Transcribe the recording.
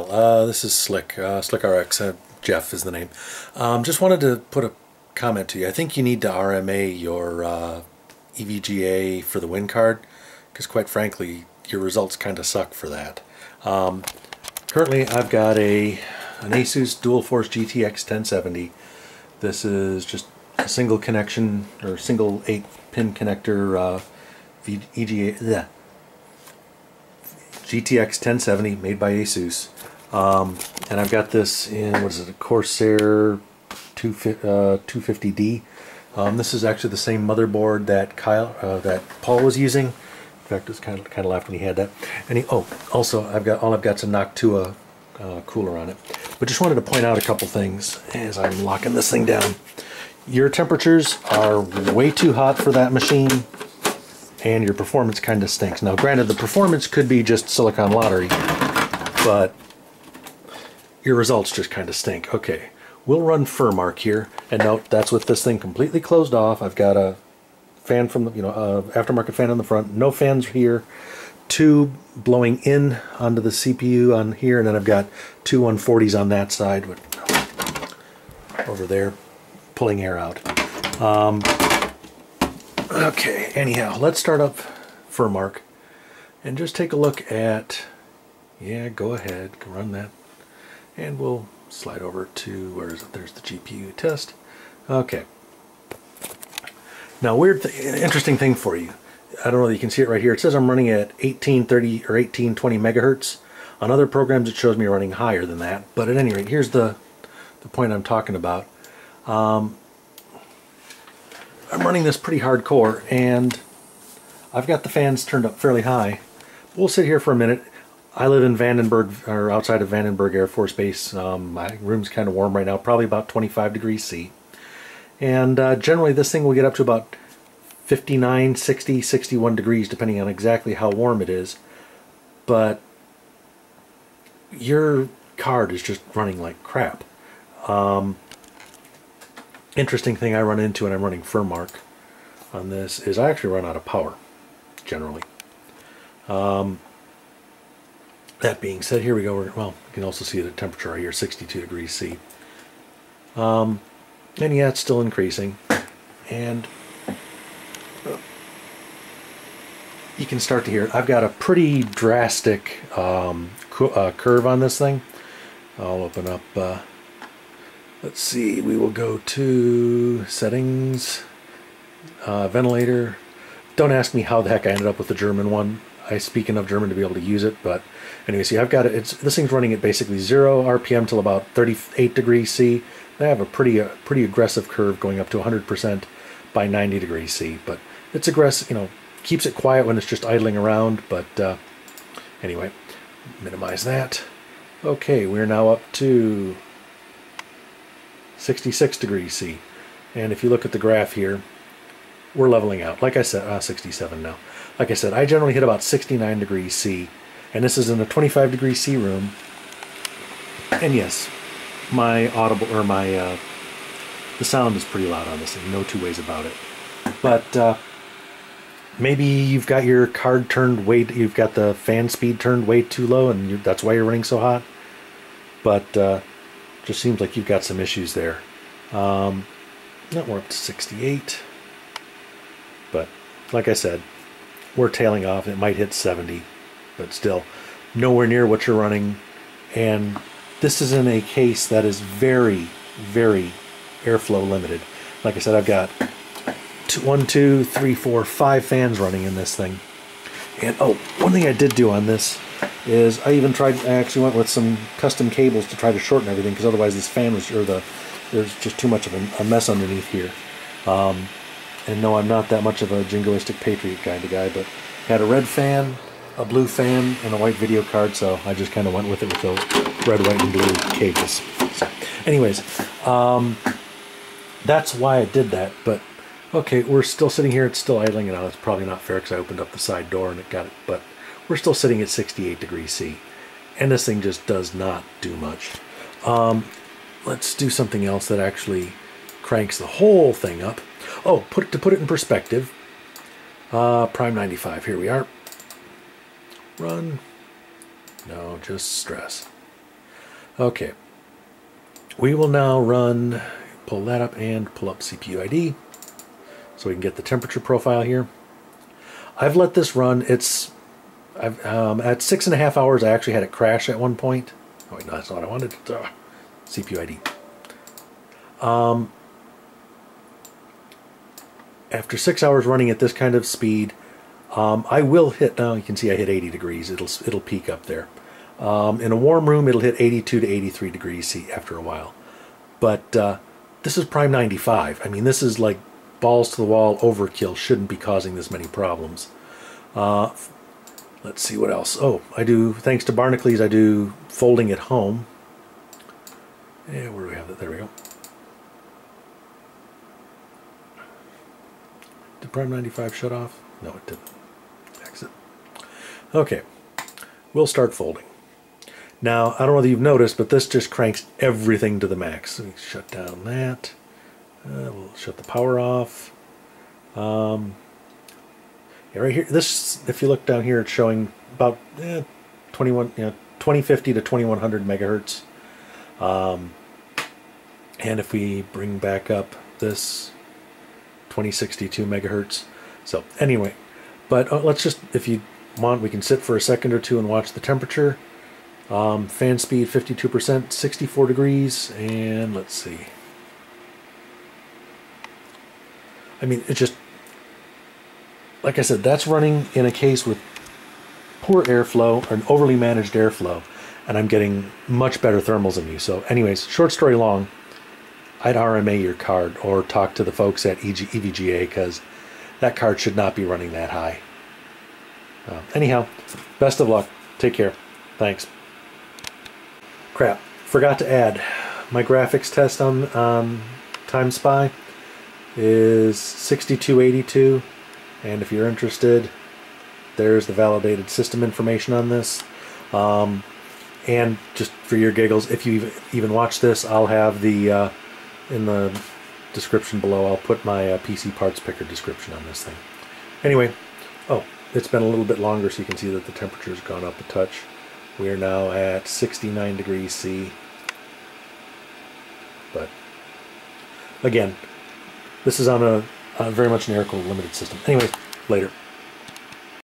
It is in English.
This is Slick, Slick RX, Jeff is the name. Just wanted to put a comment to you. I think you need to RMA your EVGA for the win card, because quite frankly, your results kind of suck for that. Currently, I've got an Asus Dual Force GTX 1070. This is just a single connection, or single 8-pin connector EVGA, GTX 1070 made by Asus. And I've got this in, what is it, a Corsair 250D. This is actually the same motherboard that Paul was using. In fact, it's kind of laughed when he had that. And also I've got a Noctua cooler on it. But just wanted to point out a couple things as I'm locking this thing down. Your temperatures are way too hot for that machine, and your performance kind of stinks. Now, granted, the performance could be just silicon lottery, but your results just kind of stink. Okay, we'll run Furmark here, and note that's with this thing completely closed off. I've got a fan from the, aftermarket fan on the front, no fans here, two blowing in onto the CPU on here, and then I've got two 140s on that side over there, pulling air out. Okay, anyhow, let's start up Furmark and just take a look at, yeah, go ahead, run that. And we'll slide over to, where is it? There's the GPU test. Okay. Now, interesting thing for you. I don't know if you can see it right here. It says I'm running at 1830 or 1820 megahertz. On other programs, it shows me running higher than that. But at any rate, here's the point I'm talking about. I'm running this pretty hardcore, and I've got the fans turned up fairly high. We'll sit here for a minute. I live in Vandenberg, or outside of Vandenberg Air Force Base. My room's kind of warm right now, probably about 25 degrees C. And generally this thing will get up to about 59, 60, 61 degrees, depending on exactly how warm it is. But your card is just running like crap. Interesting thing I run into when I'm running Furmark on this is I actually run out of power, generally. That being said, here we go. Well, you can also see the temperature right here, 62 degrees C. And yeah, it's still increasing. And you can start to hear it. I've got a pretty drastic curve on this thing. I'll open up, let's see, we will go to settings, ventilator. Don't ask me how the heck I ended up with the German one. I speak enough German to be able to use it, but anyway, see, I've got it. This thing's running at basically 0 RPM till about 38 degrees C. I have a pretty aggressive curve going up to 100% by 90 degrees C, but it's aggressive, keeps it quiet when it's just idling around, but anyway, minimize that. Okay, we're now up to 66 degrees C, and if you look at the graph here, we're leveling out. Like I said, 67 now. Like I said, I generally hit about 69 degrees C, and this is in a 25 degree C room. And yes, my audible, or my the sound is pretty loud on this thing. No two ways about it. But maybe you've got your card turned you've got the fan speed turned way too low, and that's why you're running so hot. But just seems like you've got some issues there. Now we're up to 68. But like I said, we're tailing off. It might hit 70, but still nowhere near what you're running. And this is in a case that is very, very airflow limited. Like I said, I've got 1, 2, 3, 4, 5 fans running in this thing. And oh, one thing I did do on this is I actually went with some custom cables to try to shorten everything, because otherwise this fan was, there's just too much of a mess underneath here. And no, I'm not that much of a jingoistic patriot kind of guy, but had a red fan, a blue fan, and a white video card, so I just kind of went with it with the red, white, and blue cables. So, anyways, that's why I did that. But okay, we're still sitting here. It's still idling it out. It's probably not fair because I opened up the side door and it got it. But we're still sitting at 68 degrees C, and this thing just does not do much. Let's do something else that actually cranks the whole thing up. Oh, to put it in perspective, Prime 95, here we are. Run. No, just stress. Okay. We will now pull that up and pull up CPU ID so we can get the temperature profile here. I've let this run. At 6.5 hours, I actually had it crash at one point. Oh wait, no, that's not what I wanted. CPU ID. After 6 hours running at this kind of speed, I will hit, now you can see I hit 80 degrees. It'll peak up there. In a warm room, it'll hit 82 to 83 degrees C after a while. But this is prime 95. I mean, this is like balls to the wall overkill. Shouldn't be causing this many problems. Let's see what else. Oh, thanks to Barnacules, I do folding at home. Yeah, where do we have it? There we go. Did Prime 95 shut off? No, it didn't. Exit. Okay, we'll start folding. Now, I don't know whether you've noticed, but this just cranks everything to the max. So we shut down that. We'll shut the power off. Yeah, right here, this, if you look down here, it's showing about 2050 to 2100 megahertz. And if we bring back up this 2062 megahertz. So anyway, but let's just, if you want, we can sit for a second or two and watch the temperature. Fan speed 52%, 64 degrees, and let's see. I mean, it just, like I said, that's running in a case with poor airflow or an overly managed airflow, and I'm getting much better thermals than you. So anyways, short story long, I'd RMA your card or talk to the folks at EVGA, because that card should not be running that high. Anyhow, best of luck. Take care. Thanks. Crap, forgot to add. My graphics test on TimeSpy is 6282, and if you're interested, there's the validated system information on this. And just for your giggles, if you even watch this, I'll have the in the description below, I'll put my PC parts picker description on this thing. Anyway, oh, it's been a little bit longer, so you can see that the temperature's gone up a touch. We are now at 69 degrees C. But again, this is on a very much an air-cooled limited system. Anyways, later.